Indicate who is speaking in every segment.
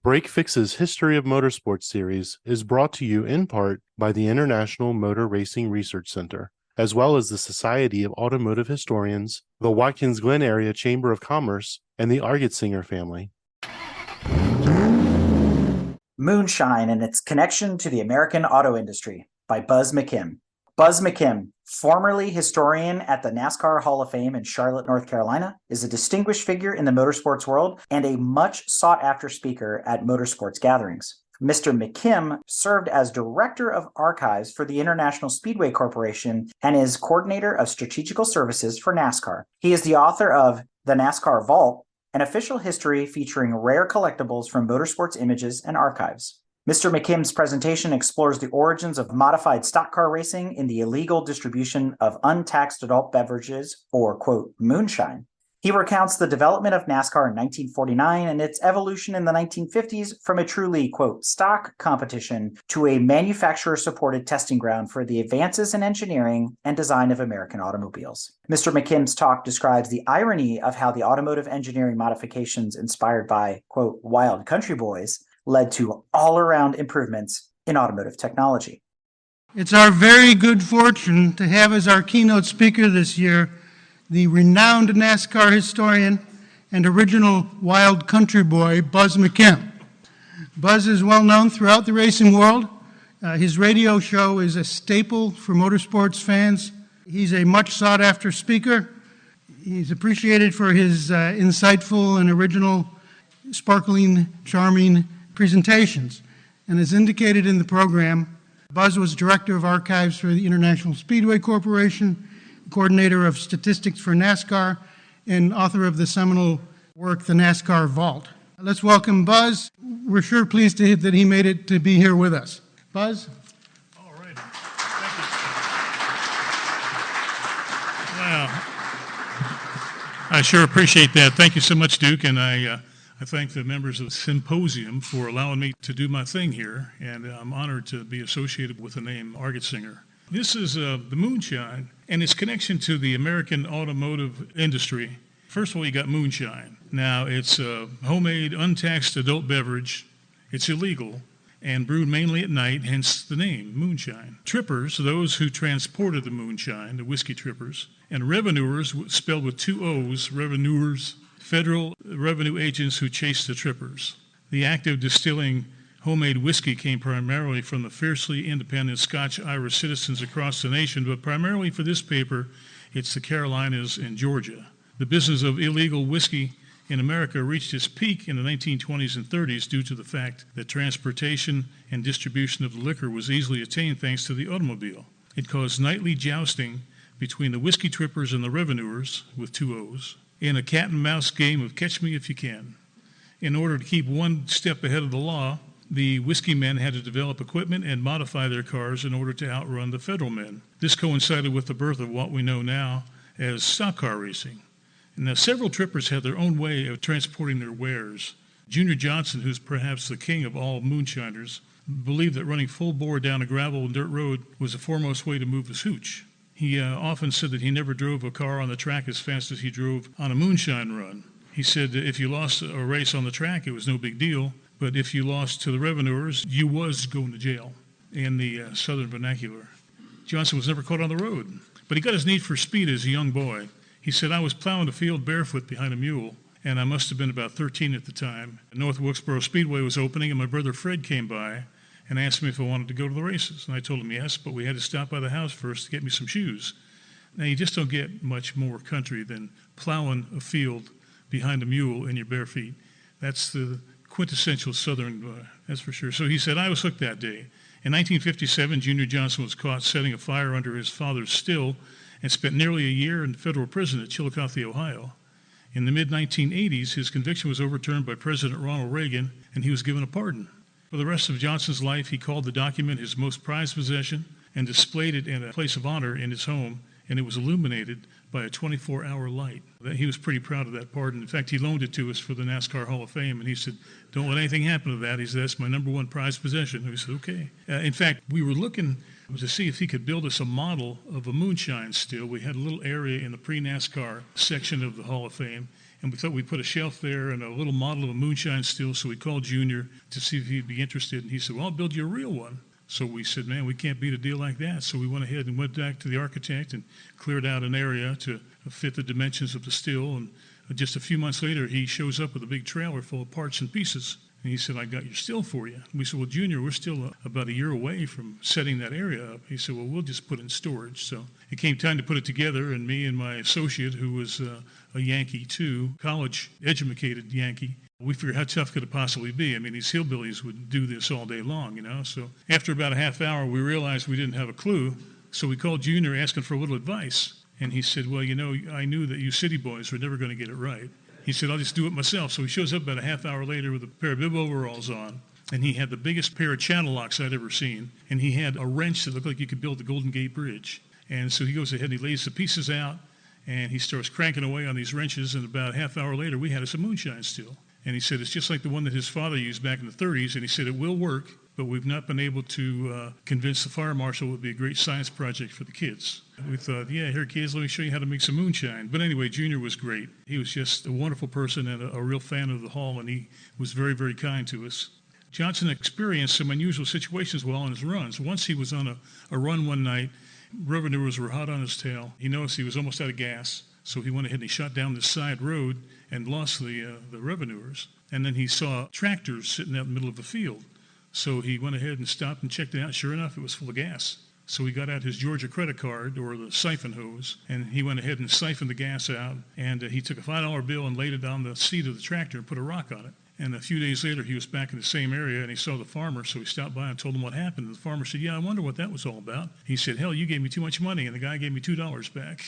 Speaker 1: Break Fix's History of Motorsports series is brought to you in part by the International Motor Racing Research Center, as well as the Society of Automotive Historians, the Watkins Glen Area Chamber of Commerce, and the Argetsinger family.
Speaker 2: Moonshine and its connection to the American auto industry by Buz McKim. Buz McKim, formerly historian at the NASCAR Hall of Fame in Charlotte, North Carolina, is a distinguished figure in the motorsports world and a much sought-after speaker at motorsports gatherings. Mr. McKim served as Director of Archives for the International Speedway Corporation and is Coordinator of Strategical Services for NASCAR. He is the author of The NASCAR Vault, an official history featuring rare collectibles from motorsports images and archives. Mr. McKim's presentation explores the origins of modified stock car racing in the illegal distribution of untaxed adult beverages, or, quote, moonshine. He recounts the development of NASCAR in 1949 and its evolution in the 1950s from a truly, quote, stock competition to a manufacturer-supported testing ground for the advances in engineering and design of American automobiles. Mr. McKim's talk describes the irony of how the automotive engineering modifications inspired by, quote, wild country boys led to all-around improvements in automotive technology.
Speaker 3: It's our very good fortune to have as our keynote speaker this year the renowned NASCAR historian and original wild country boy, Buz McKim. Buzz is well known throughout the racing world. His radio show is a staple for motorsports fans. He's a much sought-after speaker. He's appreciated for his insightful and original, sparkling, charming presentations. And as indicated in the program, Buzz was Director of Archives for the International Speedway Corporation, Coordinator of Statistics for NASCAR, and author of the seminal work, The NASCAR Vault. Let's welcome Buzz. We're sure pleased that he made it to be here with us. Buzz?
Speaker 4: All right. Thank you. Wow. I sure appreciate that. Thank you so much, Duke, and I thank the members of the symposium for allowing me to do my thing here, and I'm honored to be associated with the name Argetsinger. This is the Moonshine and its connection to the American automotive industry. First of all, you got Moonshine. Now, it's a homemade, untaxed adult beverage. It's illegal and brewed mainly at night, hence the name, Moonshine. Trippers, those who transported the moonshine, the whiskey trippers, and revenuers, spelled with two O's, revenuers, federal revenue agents who chased the trippers. The act of distilling homemade whiskey came primarily from the fiercely independent Scotch-Irish citizens across the nation, but primarily for this paper, it's the Carolinas and Georgia. The business of illegal whiskey in America reached its peak in the 1920s and 30s due to the fact that transportation and distribution of the liquor was easily attained thanks to the automobile. It caused nightly jousting between the whiskey trippers and the revenuers, with two O's, in a cat-and-mouse game of catch me if you can. In order to keep one step ahead of the law, the whiskey men had to develop equipment and modify their cars in order to outrun the federal men. This coincided with the birth of what we know now as stock car racing. Now, several trippers had their own way of transporting their wares. Junior Johnson, who's perhaps the king of all moonshiners, believed that running full bore down a gravel and dirt road was the foremost way to move his hooch. He often said that he never drove a car on the track as fast as he drove on a moonshine run. He said that if you lost a race on the track, it was no big deal, but if you lost to the revenuers, you was going to jail in the southern vernacular. Johnson was never caught on the road, but he got his need for speed as a young boy. He said, I was plowing a field barefoot behind a mule, and I must have been about 13 at the time. North Wilkesboro Speedway was opening, and my brother Fred came by and asked me if I wanted to go to the races. And I told him yes, but we had to stop by the house first to get me some shoes. Now, you just don't get much more country than plowing a field behind a mule in your bare feet. That's the quintessential Southern, that's for sure. So he said, I was hooked that day. In 1957, Junior Johnson was caught setting a fire under his father's still and spent nearly a year in federal prison at Chillicothe, Ohio. In the mid-1980s, his conviction was overturned by President Ronald Reagan, and he was given a pardon. For the rest of Johnson's life, he called the document his most prized possession and displayed it in a place of honor in his home, and it was illuminated by a 24-hour light. He was pretty proud of that pardon. In fact, he loaned it to us for the NASCAR Hall of Fame, and he said, don't let anything happen to that. He said, that's my number one prized possession. And we said, okay. In fact, we were looking to see if he could build us a model of a moonshine still. We had a little area in the pre-NASCAR section of the Hall of Fame, And we thought we'd put a shelf there and a little model of a moonshine still, so we called Junior to see if he'd be interested. And he said, well, I'll build you a real one. So we said, man, we can't beat a deal like that. So we went ahead and went back to the architect and cleared out an area to fit the dimensions of the still. And just a few months later, he shows up with a big trailer full of parts and pieces. And he said, I got your still for you. We said, well, Junior, we're still about a year away from setting that area up. He said, well, we'll just put it in storage. So it came time to put it together, and me and my associate, who was a Yankee too, college-educated Yankee, we figured how tough could it possibly be? I mean, these hillbillies would do this all day long, you know. So after about a half hour, we realized we didn't have a clue. So we called Junior asking for a little advice. And he said, well, you know, I knew that you city boys were never going to get it right. He said, I'll just do it myself. So he shows up about a half hour later with a pair of bib overalls on. And he had the biggest pair of channel locks I'd ever seen. And he had a wrench that looked like you could build the Golden Gate Bridge. And so he goes ahead and he lays the pieces out. And he starts cranking away on these wrenches. And about a half hour later, we had us a moonshine still. And he said, it's just like the one that his father used back in the 30s. And he said, it will work, but we've not been able to convince the fire marshal it would be a great science project for the kids. We thought, yeah, here, kids, let me show you how to make some moonshine. But anyway, Junior was great. He was just a wonderful person and a real fan of the hall, and he was very, very kind to us. Johnson experienced some unusual situations while on his runs. Once he was on a run one night, revenuers were hot on his tail. He noticed he was almost out of gas, so he went ahead and he shot down this side road and lost the revenuers. And then he saw tractors sitting out in the middle of the field. So he went ahead and stopped and checked it out. Sure enough, it was full of gas. So he got out his Georgia credit card, or the siphon hose, and he went ahead and siphoned the gas out. And he took a $5 bill and laid it on the seat of the tractor and put a rock on it. And a few days later, he was back in the same area, and he saw the farmer, so he stopped by and told him what happened. And the farmer said, yeah, I wonder what that was all about. He said, hell, you gave me too much money, and the guy gave me $2 back.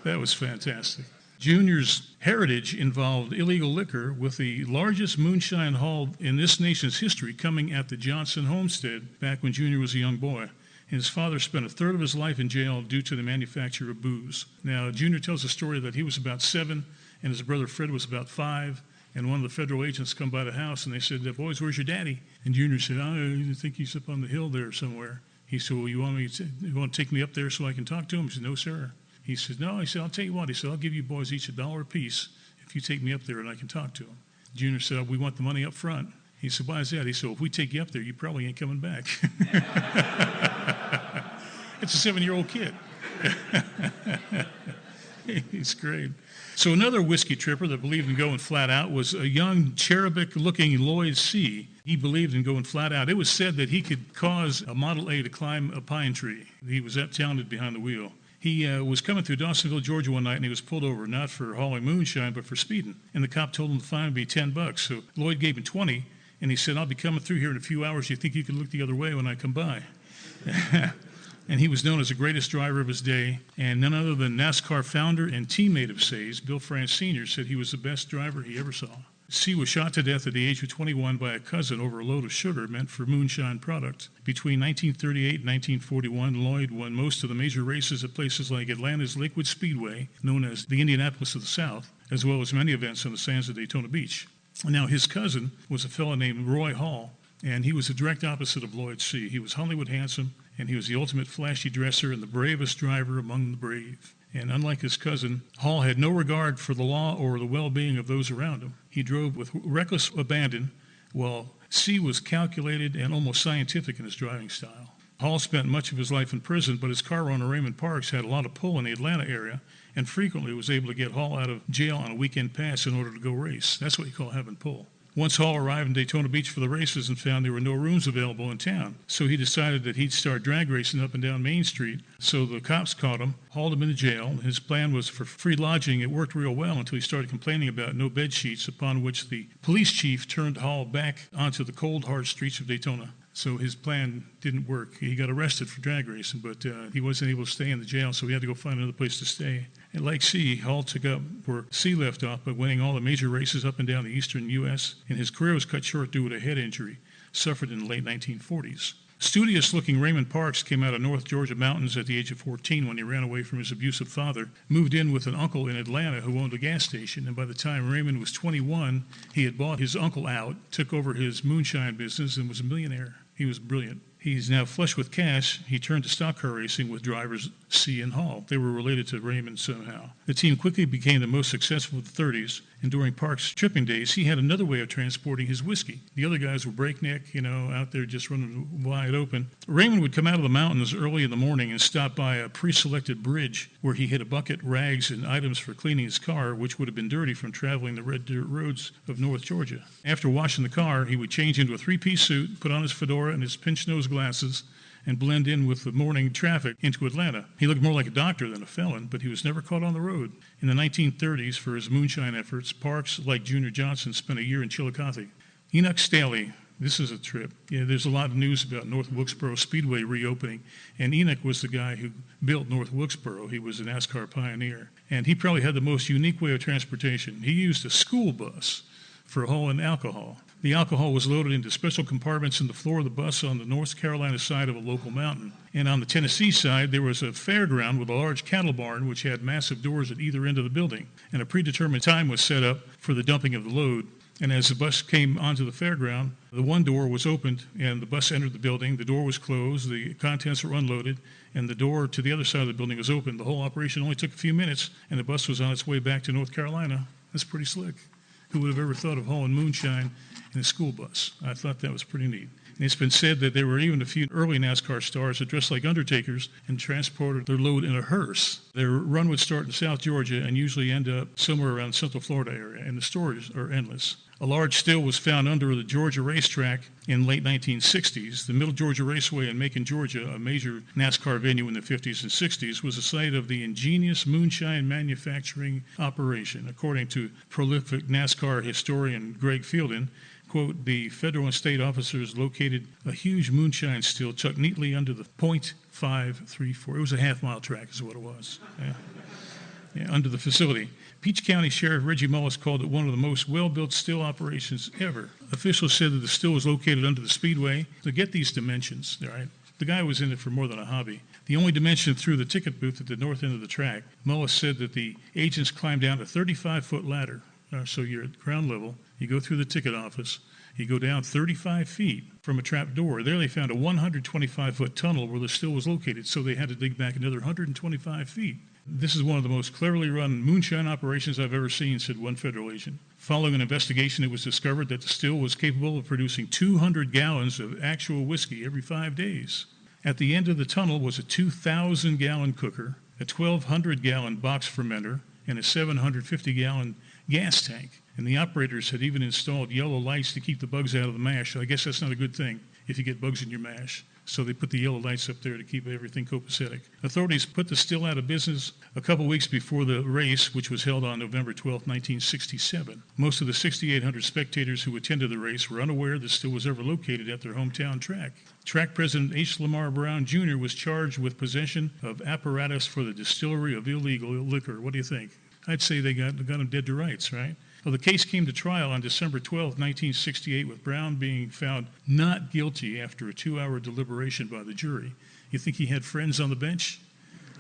Speaker 4: That was fantastic. Junior's heritage involved illegal liquor, with the largest moonshine haul in this nation's history coming at the Johnson homestead back when Junior was a young boy. His father spent a third of his life in jail due to the manufacture of booze. Now, Junior tells a story that he was about 7 and his brother Fred was about 5, and one of the federal agents come by the house and they said, boys, where's your daddy? And Junior said, I think he's up on the hill there somewhere. He said, well, you want to take me up there so I can talk to him? He said, no, sir. He said, no. He said, I'll tell you what. He said, I'll give you boys each $1 apiece if you take me up there and I can talk to him. Junior said, we want the money up front. He said, why is that? He said, if we take you up there, you probably ain't coming back. It's a 7-year-old kid. He's great. So another whiskey tripper that believed in going flat out was a young cherubic-looking Lloyd Seay. He believed in going flat out. It was said that he could cause a Model A to climb a pine tree. He was that talented behind the wheel. He was coming through Dawsonville, Georgia one night, and he was pulled over, not for hauling moonshine, but for speeding. And the cop told him the fine would be $10. So Lloyd gave him 20, and he said, I'll be coming through here in a few hours. You think you could look the other way when I come by? And he was known as the greatest driver of his day. And none other than NASCAR founder and teammate of Say's, Bill France Sr., said he was the best driver he ever saw. Seay was shot to death at the age of 21 by a cousin over a load of sugar meant for moonshine product. Between 1938 and 1941, Lloyd won most of the major races at places like Atlanta's Lakewood Speedway, known as the Indianapolis of the South, as well as many events on the sands of Daytona Beach. Now, his cousin was a fellow named Roy Hall, and he was the direct opposite of Lloyd Seay. He was Hollywood handsome, and he was the ultimate flashy dresser and the bravest driver among the brave. And unlike his cousin, Hall had no regard for the law or the well-being of those around him. He drove with reckless abandon, while Seay was calculated and almost scientific in his driving style. Hall spent much of his life in prison, but his car owner, Raymond Parks, had a lot of pull in the Atlanta area and frequently was able to get Hall out of jail on a weekend pass in order to go race. That's what you call having pull. Once Hall arrived in Daytona Beach for the races and found there were no rooms available in town, so he decided that he'd start drag racing up and down Main Street. So the cops caught him, hauled him into jail. His plan was for free lodging. It worked real well until he started complaining about no bed sheets, upon which the police chief turned Hall back onto the cold, hard streets of Daytona. So his plan didn't work. He got arrested for drag racing, but he wasn't able to stay in the jail, so he had to go find another place to stay. And like Seay, Hall took up where Seay left off by winning all the major races up and down the eastern U.S., and his career was cut short due to a head injury suffered in the late 1940s. Studious-looking Raymond Parks came out of North Georgia mountains at the age of 14 when he ran away from his abusive father, moved in with an uncle in Atlanta who owned a gas station, and by the time Raymond was 21, he had bought his uncle out, took over his moonshine business, and was a millionaire. He was brilliant. he's now flush with cash. He turned to stock car racing with drivers Seay and Hall. They were related to Raymond somehow. The team quickly became the most successful of the 30s, and during Parks' tripping days, he had another way of transporting his whiskey. The other guys were breakneck, out there just running wide open. Raymond would come out of the mountains early in the morning and stop by a pre-selected bridge where he hid a bucket, rags, and items for cleaning his car, which would have been dirty from traveling the red dirt roads of North Georgia. After washing the car, he would change into a three-piece suit, put on his fedora and his pinch-nose glasses, and blend in with the morning traffic into Atlanta. He looked more like a doctor than a felon, but he was never caught on the road. In the 1930s, for his moonshine efforts, Parks, like Junior Johnson, spent a year in Chillicothe. Enoch Staley, this is a trip. Yeah, there's a lot of news about North Wilkesboro Speedway reopening, and Enoch was the guy who built North Wilkesboro. He was a NASCAR pioneer, and he probably had the most unique way of transportation. He used a school bus for hauling alcohol. The alcohol was loaded into special compartments in the floor of the bus on the North Carolina side of a local mountain. And on the Tennessee side, there was a fairground with a large cattle barn which had massive doors at either end of the building. And a predetermined time was set up for the dumping of the load. And as the bus came onto the fairground, the one door was opened and the bus entered the building. The door was closed, the contents were unloaded, and the door to the other side of the building was open. The whole operation only took a few minutes, and the bus was on its way back to North Carolina. That's pretty slick. Who would have ever thought of hauling moonshine in a school bus? I thought that was pretty neat. And it's been said that there were even a few early NASCAR stars that dressed like undertakers and transported their load in a hearse. Their run would start in South Georgia and usually end up somewhere around the Central Florida area, and the stories are endless. A large still was found under the Georgia racetrack in late 1960s. The Middle Georgia Raceway in Macon, Georgia, a major NASCAR venue in the 50s and 60s, was the site of the ingenious moonshine manufacturing operation. According to prolific NASCAR historian Greg Fielden, quote, the federal and state officers located a huge moonshine still tucked neatly under the .534. It was a half-mile track is what it was. Under the facility. Peach County Sheriff Reggie Mullis called it one of the most well-built still operations ever. Officials said that the still was located under the speedway. To get these dimensions, all right, the guy was in it for more than a hobby. The only dimension through the ticket booth at the north end of the track, Mullis said that the agents climbed down a 35-foot ladder. So you're at ground level. You go through the ticket office. You go down 35 feet from a trap door. There they found a 125-foot tunnel where the still was located, so they had to dig back another 125 feet. This is one of the most cleverly run moonshine operations I've ever seen, said one federal agent. Following an investigation, it was discovered that the still was capable of producing 200 gallons of actual whiskey every 5 days. At the end of the tunnel was a 2,000-gallon cooker, a 1,200-gallon box fermenter, and a 750-gallon gas tank. And the operators had even installed yellow lights to keep the bugs out of the mash. I guess that's not a good thing if you get bugs in your mash. So they put the yellow lights up there to keep everything copacetic. Authorities put the still out of business a couple weeks before the race, which was held on November 12, 1967. Most of the 6,800 spectators who attended the race were unaware the still was ever located at their hometown track. Track president H. Lamar Brown Jr. was charged with possession of apparatus for the distillery of illegal liquor. What do you think? I'd say they got him dead to rights, right? Well, the case came to trial on December 12, 1968, with Brown being found not guilty after a 2-hour deliberation by the jury. You think he had friends on the bench?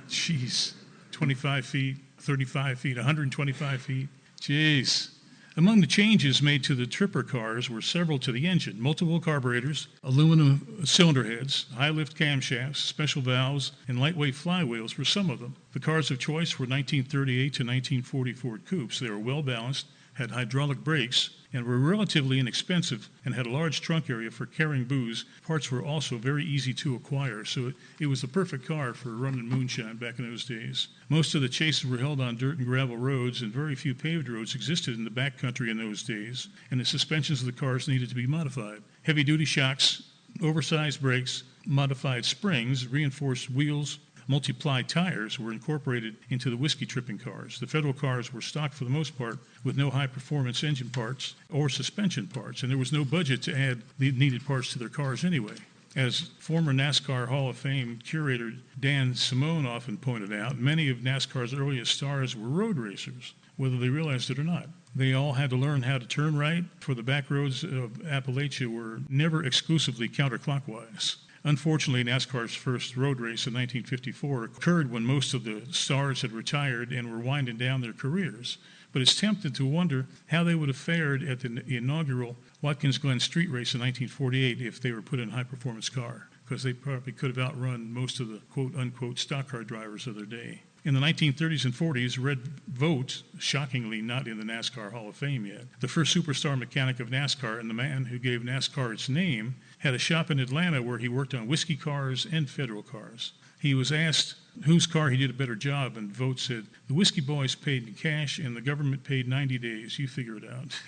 Speaker 4: Jeez, 25 feet, 35 feet, 125 feet. Jeez. Among the changes made to the tripper cars were several to the engine: multiple carburetors, aluminum cylinder heads, high-lift camshafts, special valves, and lightweight flywheels were some of them. The cars of choice were 1938 to 1940 Ford coupes. They were well-balanced, had hydraulic brakes, and were relatively inexpensive and had a large trunk area for carrying booze. Parts were also very easy to acquire, so it was the perfect car for running moonshine back in those days. Most of the chases were held on dirt and gravel roads, and very few paved roads existed in the backcountry in those days, and the suspensions of the cars needed to be modified. Heavy-duty shocks, oversized brakes, modified springs, reinforced wheels, multi-ply tires were incorporated into the whiskey tripping cars. The federal cars were stocked for the most part with no high-performance engine parts or suspension parts, and there was no budget to add the needed parts to their cars anyway. As former NASCAR Hall of Fame curator Dan Simone often pointed out, many of NASCAR's earliest stars were road racers, whether they realized it or not. They all had to learn how to turn right, for the back roads of Appalachia were never exclusively counterclockwise. Unfortunately, NASCAR's first road race in 1954 occurred when most of the stars had retired and were winding down their careers. But it's tempting to wonder how they would have fared at the inaugural Watkins Glen Street Race in 1948 if they were put in a high-performance car. because they probably could have outrun most of the quote-unquote stock car drivers of their day. In the 1930s and 40s, Red Vogt, shockingly not in the NASCAR Hall of Fame yet, the first superstar mechanic of NASCAR and the man who gave NASCAR its name, had a shop in Atlanta where he worked on whiskey cars and federal cars. He was asked whose car he did a better job, and Vogt said, "The whiskey boys paid in cash and the government paid 90 days. You figure it out."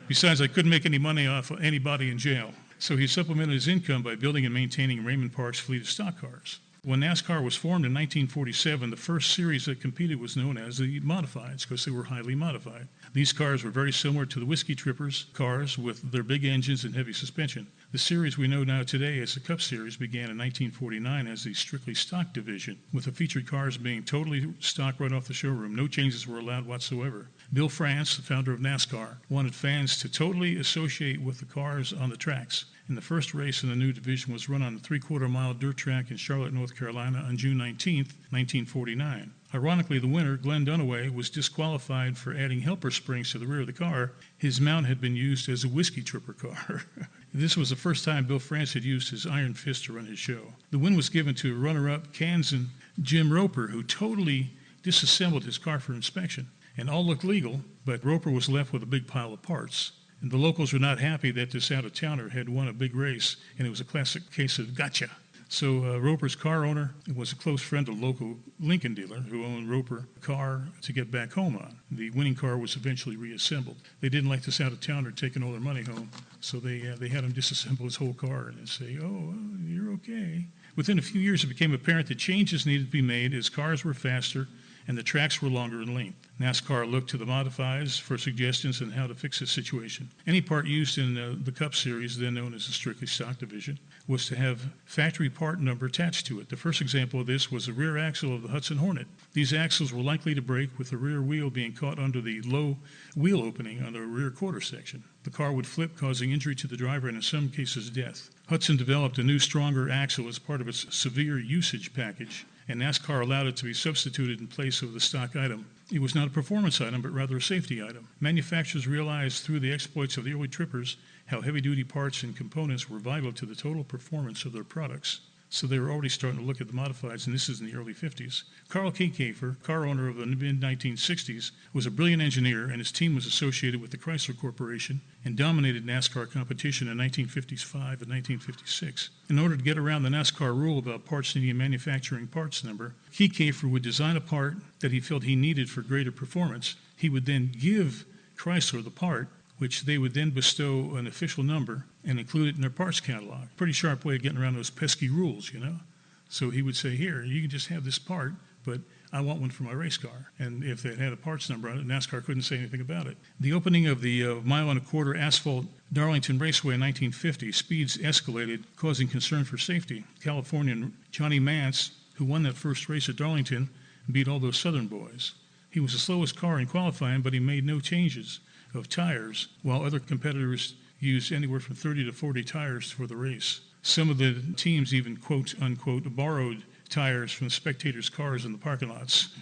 Speaker 4: Besides, I couldn't make any money off anybody in jail. So he supplemented his income by building and maintaining Raymond Parks' fleet of stock cars. When NASCAR was formed in 1947, the first series that competed was known as the Modifieds because they were highly modified. These cars were very similar to the Whiskey Trippers cars with their big engines and heavy suspension. The series we know now today as the Cup Series began in 1949 as the strictly stock division, with the featured cars being totally stock right off the showroom. No changes were allowed whatsoever. Bill France, the founder of NASCAR, wanted fans to totally associate with the cars on the tracks. And the first race in the new division was run on a 3/4-mile dirt track in Charlotte, North Carolina on June 19, 1949. Ironically, the winner, Glenn Dunaway, was disqualified for adding helper springs to the rear of the car. His mount had been used as a Whiskey Tripper car. This was the first time Bill France had used his iron fist to run his show. The win was given to runner-up Kansan Jim Roper, who totally disassembled his car for inspection. And all looked legal, but Roper was left with a big pile of parts. And the locals were not happy that this out-of-towner had won a big race, and it was a classic case of gotcha. So Roper's car owner was a close friend of a local Lincoln dealer who owned Roper a car to get back home on. The winning car was eventually reassembled. They didn't like this out-of-towner taking all their money home, so they had him disassemble his whole car and say, "Oh, you're okay." Within a few years, it became apparent that changes needed to be made as cars were faster and the tracks were longer in length. NASCAR looked to the modifieds for suggestions on how to fix this situation. Any part used in the Cup Series, then known as the strictly stock division, was to have factory part number attached to it. The first example of this was the rear axle of the Hudson Hornet. These axles were likely to break with the rear wheel being caught under the low wheel opening on the rear quarter section. The car would flip, causing injury to the driver and in some cases death. Hudson developed a new, stronger axle as part of its severe usage package, and NASCAR allowed it to be substituted in place of the stock item. It was not a performance item, but rather a safety item. Manufacturers realized through the exploits of the early trippers how heavy-duty parts and components were vital to the total performance of their products. So they were already starting to look at the modifieds, and this is in the early 50s. Carl Kiekhaefer, car owner of the mid-1960s, was a brilliant engineer, and his team was associated with the Chrysler Corporation and dominated NASCAR competition in 1955 and 1956. In order to get around the NASCAR rule about parts needing a manufacturing parts number, Kiekhaefer would design a part that he felt he needed for greater performance. He would then give Chrysler the part, which they would then bestow an official number and include it in their parts catalog. Pretty sharp way of getting around those pesky rules, you know? So he would say, here, you can just have this part, but I want one for my race car. And if it had a parts number on it, NASCAR couldn't say anything about it. The opening of the mile-and-a-quarter asphalt Darlington Raceway in 1950, speeds escalated, causing concern for safety. Californian Johnny Mance, who won that first race at Darlington, beat all those Southern boys. He was the slowest car in qualifying, but he made no changes of tires, while other competitors used anywhere from 30 to 40 tires for the race. Some of the teams even, quote-unquote, borrowed tires from the spectators' cars in the parking lots.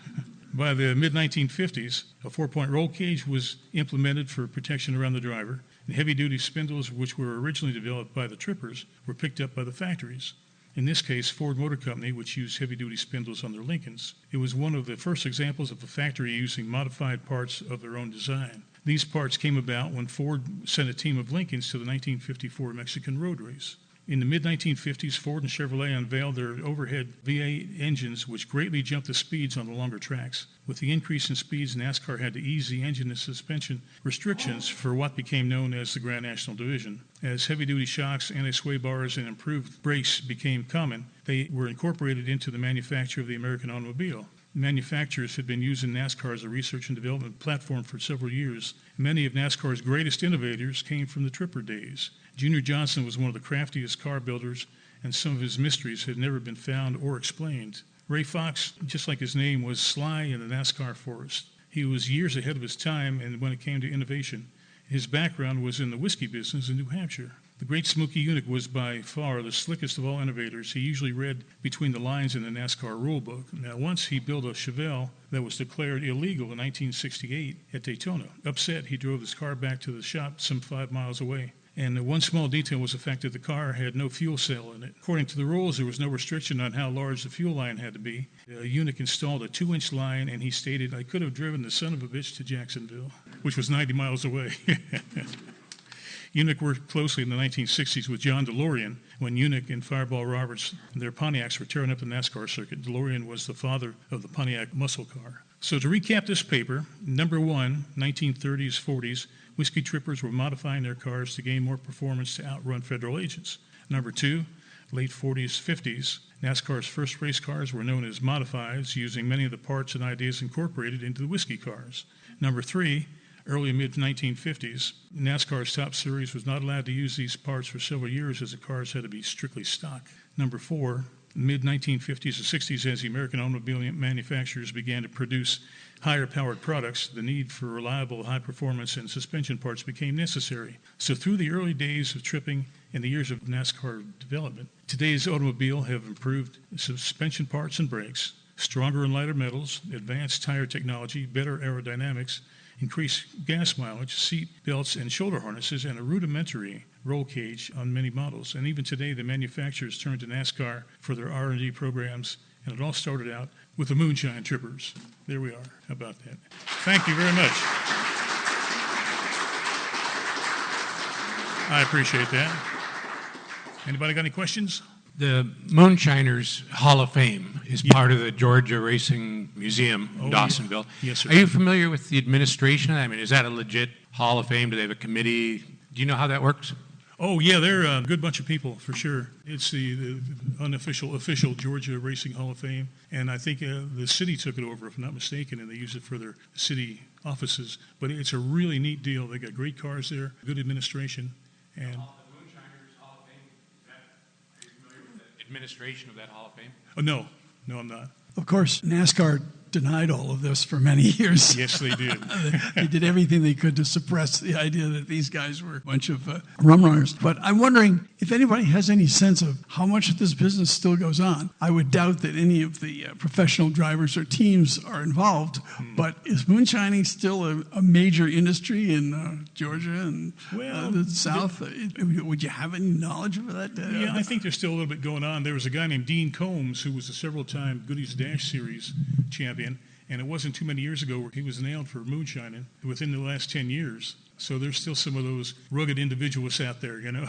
Speaker 4: By the mid-1950s, a 4-point roll cage was implemented for protection around the driver, and heavy-duty spindles, which were originally developed by the trippers, were picked up by the factories. In this case, Ford Motor Company, which used heavy-duty spindles on their Lincolns. It was one of the first examples of a factory using modified parts of their own design. These parts came about when Ford sent a team of Lincolns to the 1954 Mexican road race. In the mid-1950s, Ford and Chevrolet unveiled their overhead V8 engines, which greatly jumped the speeds on the longer tracks. With the increase in speeds, NASCAR had to ease the engine and suspension restrictions for what became known as the Grand National Division. As heavy-duty shocks, anti-sway bars, and improved brakes became common, they were incorporated into the manufacture of the American automobile. Manufacturers had been using NASCAR as a research and development platform for several years. Many of NASCAR's greatest innovators came from the Tripper days. Junior Johnson was one of the craftiest car builders, and some of his mysteries had never been found or explained. Ray Fox, just like his name, was sly in the NASCAR forest. He was years ahead of his time, and when it came to innovation, his background was in the whiskey business in New Hampshire. The Great Smoky Eunuch was by far the slickest of all innovators. He usually read between the lines in the NASCAR rulebook. Now, once he built a Chevelle that was declared illegal in 1968 at Daytona. Upset, he drove his car back to the shop some 5 miles away And one small detail was the fact that the car had no fuel cell in it. According to the rules, there was no restriction on how large the fuel line had to be. A eunuch installed a 2-inch line, and he stated, "I could have driven the son of a bitch to Jacksonville," which was 90 miles away. Eunuch worked closely in the 1960s with John DeLorean when Eunuch and Fireball Roberts and their Pontiacs were tearing up the NASCAR circuit. DeLorean was the father of the Pontiac muscle car. So to recap this paper, number one, 1930s, 40s, whiskey trippers were modifying their cars to gain more performance to outrun federal agents. Number two, late 40s, 50s, NASCAR's first race cars were known as modifieds, using many of the parts and ideas incorporated into the whiskey cars. Number three, early and mid-1950s, NASCAR's top series was not allowed to use these parts for several years as the cars had to be strictly stock. Number four, mid-1950s and 60s, as the American automobile manufacturers began to produce higher-powered products, the need for reliable, high-performance and suspension parts became necessary. So through the early days of tripping and the years of NASCAR development, today's automobile have improved suspension parts and brakes, stronger and lighter metals, advanced tire technology, better aerodynamics, increased gas mileage, seat belts and shoulder harnesses, and a rudimentary roll cage on many models. And even today, the manufacturers turn to NASCAR for their R&D programs, and it all started out with the Moonshine trippers. There we are. How about that? Thank you very much. I appreciate that. Anybody got any questions?
Speaker 5: The Moonshiners Hall of Fame is part of the Georgia Racing Museum in Dawsonville.
Speaker 4: Yes, sir.
Speaker 5: Are you familiar with the administration? I mean, is that a legit Hall of Fame? Do they have a committee? Do you know how that works?
Speaker 4: Oh, yeah, they're a good bunch of people, for sure. It's the unofficial, official Georgia Racing Hall of Fame. And I think the city took it over, if I'm not mistaken, and they use it for their city offices. But it's a really neat deal. They got great cars there, good administration. And
Speaker 5: Administration of that Hall of Fame?
Speaker 4: oh, no, I'm not.
Speaker 6: Of course, NASCAR denied all of this for many years.
Speaker 4: Yes, they did.
Speaker 6: They did everything they could to suppress the idea that these guys were a bunch of rum runners. But I'm wondering if anybody has any sense of how much of this business still goes on. I would doubt that any of the professional drivers or teams are involved. But is moonshining still a major industry in Georgia and the South? Would you have any knowledge of that?
Speaker 4: Yeah, I think there's still a little bit going on. There was a guy named Dean Combs who was a several-time Goodies Dash Series champion. And it wasn't too many years ago where he was nailed for moonshining within the last 10 years. So there's still some of those rugged individualists out there, you know.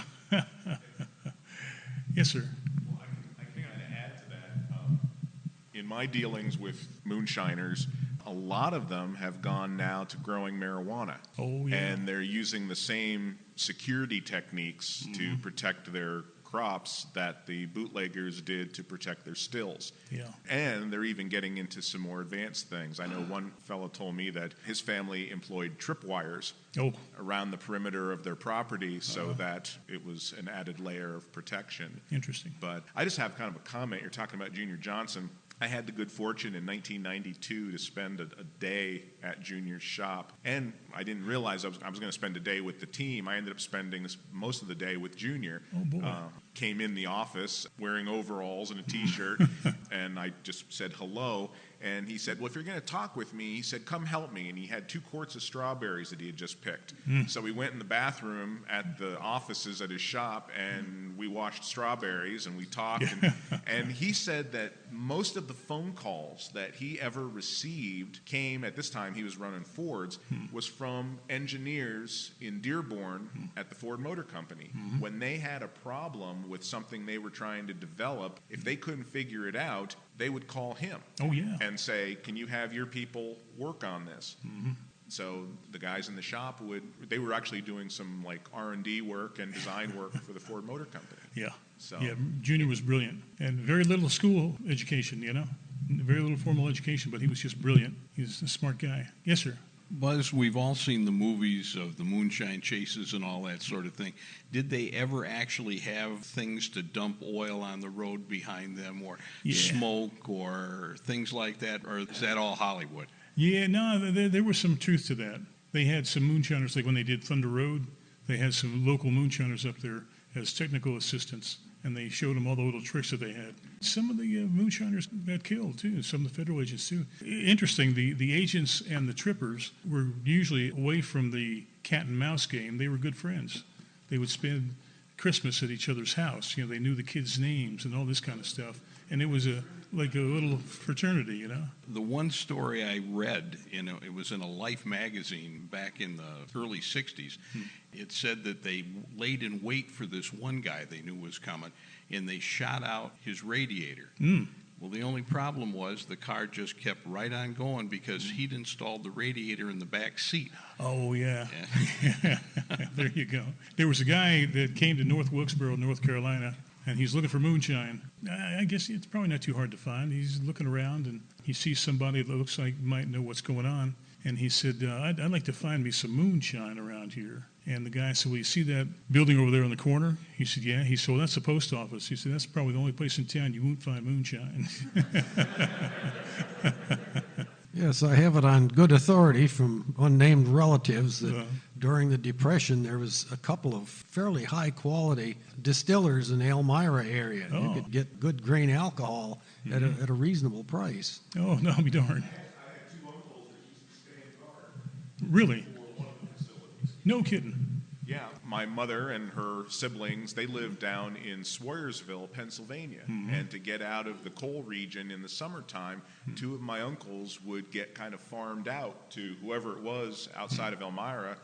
Speaker 4: Yes, sir.
Speaker 7: Well, I think I'd add to that. In my dealings with moonshiners, a lot of them have gone now to growing marijuana.
Speaker 4: Oh, yeah.
Speaker 7: And they're using the same security techniques to protect their crops that the bootleggers did to protect their stills.
Speaker 4: Yeah.
Speaker 7: And they're even getting into some more advanced things. I know one fellow told me that his family employed tripwires around the perimeter of their property so that it was an added layer of protection.
Speaker 4: Interesting.
Speaker 7: But I just have kind of a comment. You're talking about Junior Johnson. I had the good fortune in 1992 to spend a day at Junior's shop, and I didn't realize I was going to spend a day with the team. I ended up spending most of the day with Junior.
Speaker 4: Oh, boy.
Speaker 7: Came in the office wearing overalls and a T-shirt, and I just said hello. And he said, well, if you're going to talk with me, he said, come help me. And he had 2 quarts of strawberries that he had just picked. So we went in the bathroom at the offices at his shop, and we washed strawberries, and we talked. And he said that most of the phone calls that he ever received came, at this time he was running Fords, was from engineers in Dearborn at the Ford Motor Company. When they had a problem with something they were trying to develop, if they couldn't figure it out, they would call him.
Speaker 4: Oh, yeah.
Speaker 7: And say, can you have your people work on this? So the guys in the shop they were actually doing some like R&D work and design work for the Ford Motor Company.
Speaker 4: Yeah.
Speaker 7: So
Speaker 4: Yeah, Junior was brilliant. And very little school education, you know. Very little formal education, but he was just brilliant. He's a smart guy. Yes, sir.
Speaker 8: Buzz, we've all seen the movies of the moonshine chases and all that sort of thing. Did they ever actually have things to dump oil on the road behind them or smoke or things like that? Or is that all Hollywood?
Speaker 4: Yeah, no, there was some truth to that. They had some moonshiners, like when they did Thunder Road, they had some local moonshiners up there as technical assistants, and they showed them all the little tricks that they had. Some of the moonshiners got killed, too, some of the federal agents, too. Interesting, the agents and the trippers were usually away from the cat and mouse game. They were good friends. they would spend Christmas at each other's house. They knew the kids' names and all this kind of stuff. And it was like a little fraternity,
Speaker 8: The one story I read, it was in a Life magazine back in the early 60s. It said that they laid in wait for this one guy they knew was coming, and they shot out his radiator. Well, the only problem was the car just kept right on going because he'd installed the radiator in the back seat.
Speaker 4: Oh, yeah. There you go. There was a guy that came to North Wilkesboro, North Carolina, and he's looking for moonshine. I guess it's probably not too hard to find. He's looking around, and he sees somebody that looks like might know what's going on. And he said, I'd like to find me some moonshine around here. And the guy said, well, you see that building over there in the corner? He said, yeah. He said, well, that's the post office. He said, that's probably the only place in town you won't find moonshine.
Speaker 9: Yes, I have it on good authority from unnamed relatives that during the Depression there was a couple of fairly high-quality distillers in the Elmira area. You could get good grain alcohol at a reasonable price.
Speaker 4: Oh, no, I'll be darned. Really? No kidding.
Speaker 7: Yeah, my mother and her siblings, they lived down in Swoyersville, Pennsylvania. And to get out of the coal region in the summertime, two of my uncles would get kind of farmed out to whoever it was outside of Elmira.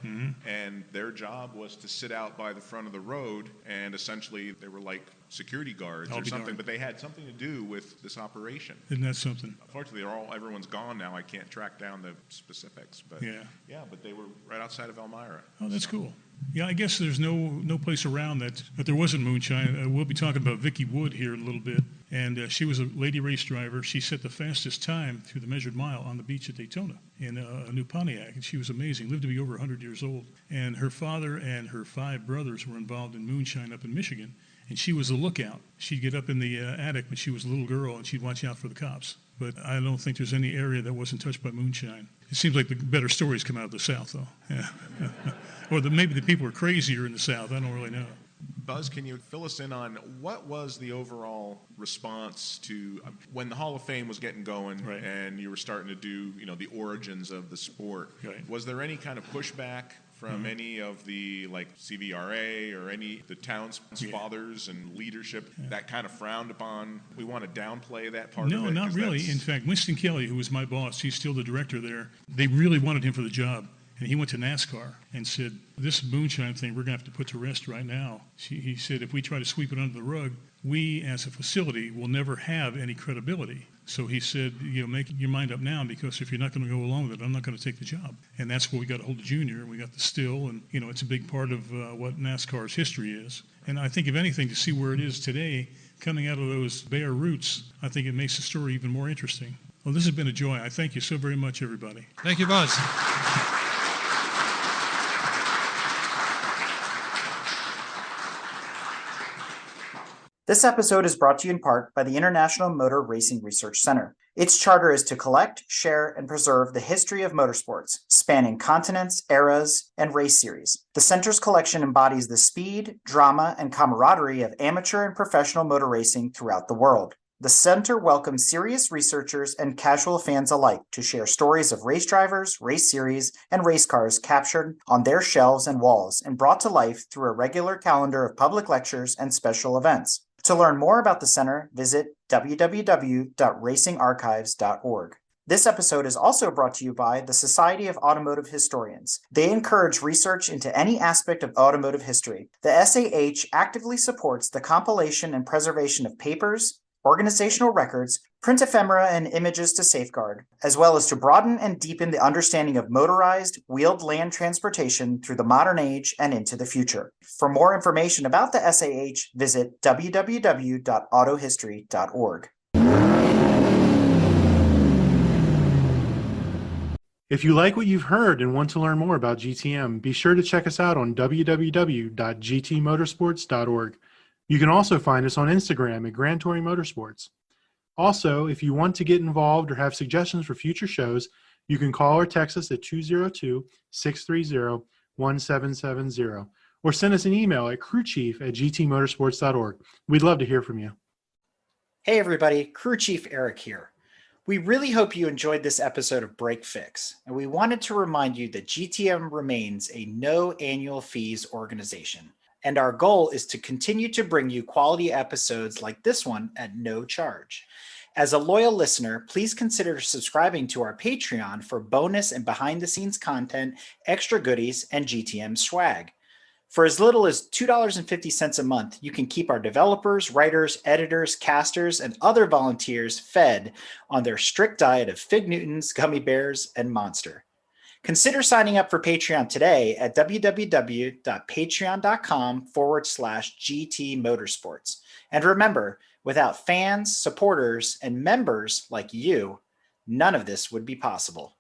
Speaker 7: And their job was to sit out by the front of the road, and essentially they were like security guards or something, but they had something to do with this operation.
Speaker 4: Isn't that something?
Speaker 7: Unfortunately, everyone's gone now. I can't track down the specifics, but but they were right outside of Elmira.
Speaker 4: Oh, that's cool. Yeah, I guess there's no place around that there wasn't moonshine. We'll be talking about Vicki Wood here in a little bit, and she was a lady race driver. She set the fastest time through the measured mile on the beach at Daytona in a new Pontiac, and she was amazing. Lived to be over 100 years old, and her father and her 5 brothers were involved in moonshine up in Michigan, and she was a lookout. She'd get up in the attic when she was a little girl, and she'd watch out for the cops. But I don't think there's any area that wasn't touched by moonshine. It seems like the better stories come out of the South, though. Yeah. Or maybe the people are crazier in the South. I don't really know.
Speaker 7: Buzz, can you fill us in on what was the overall response to when the Hall of Fame was getting going and you were starting to do, the origins of the sport? Was there any kind of pushback from any of the CVRA or any the town's fathers and leadership that kind of frowned upon? We want to downplay that part of it?
Speaker 4: No, not really. In fact, Winston Kelly, who was my boss, he's still the director there, they really wanted him for the job. And he went to NASCAR and said, this moonshine thing we're going to have to put to rest right now. He said, if we try to sweep it under the rug, we as a facility will never have any credibility. So he said, make your mind up now, because if you're not going to go along with it, I'm not going to take the job. And that's where we got a hold of Junior, and we got the still, and, it's a big part of what NASCAR's history is. And I think, if anything, to see where it is today, coming out of those bare roots, I think it makes the story even more interesting. Well, this has been a joy. I thank you so very much, everybody.
Speaker 9: Thank you, Buzz.
Speaker 2: This episode is brought to you in part by the International Motor Racing Research Center. Its charter is to collect, share, and preserve the history of motorsports, spanning continents, eras, and race series. The center's collection embodies the speed, drama, and camaraderie of amateur and professional motor racing throughout the world. The center welcomes serious researchers and casual fans alike to share stories of race drivers, race series, and race cars captured on their shelves and walls and brought to life through a regular calendar of public lectures and special events. To learn more about the center, visit www.racingarchives.org. This episode is also brought to you by the Society of Automotive Historians. They encourage research into any aspect of automotive history. The SAH actively supports the compilation and preservation of papers, organizational records, print ephemera, and images to safeguard, as well as to broaden and deepen the understanding of motorized, wheeled land transportation through the modern age and into the future. For more information about the SAH, visit www.autohistory.org.
Speaker 1: If you like what you've heard and want to learn more about GTM, be sure to check us out on www.gtmotorsports.org. You can also find us on Instagram at Grand Touring Motorsports. Also, if you want to get involved or have suggestions for future shows, you can call or text us at 202-630-1770 or send us an email at crewchief@gtmotorsports.org. We'd love to hear from you.
Speaker 2: Hey everybody, Crew Chief Eric here. We really hope you enjoyed this episode of Break Fix, and we wanted to remind you that GTM remains a no annual fees organization. and our goal is to continue to bring you quality episodes like this one at no charge. As a loyal listener, please consider subscribing to our Patreon for bonus and behind-the-scenes content, extra goodies, and GTM swag. For as little as $2.50 a month, you can keep our developers, writers, editors, casters, and other volunteers fed on their strict diet of Fig Newtons, gummy bears, and Monster. Consider signing up for Patreon today at www.patreon.com/GT Motorsports. And remember, without fans, supporters, and members like you, none of this would be possible.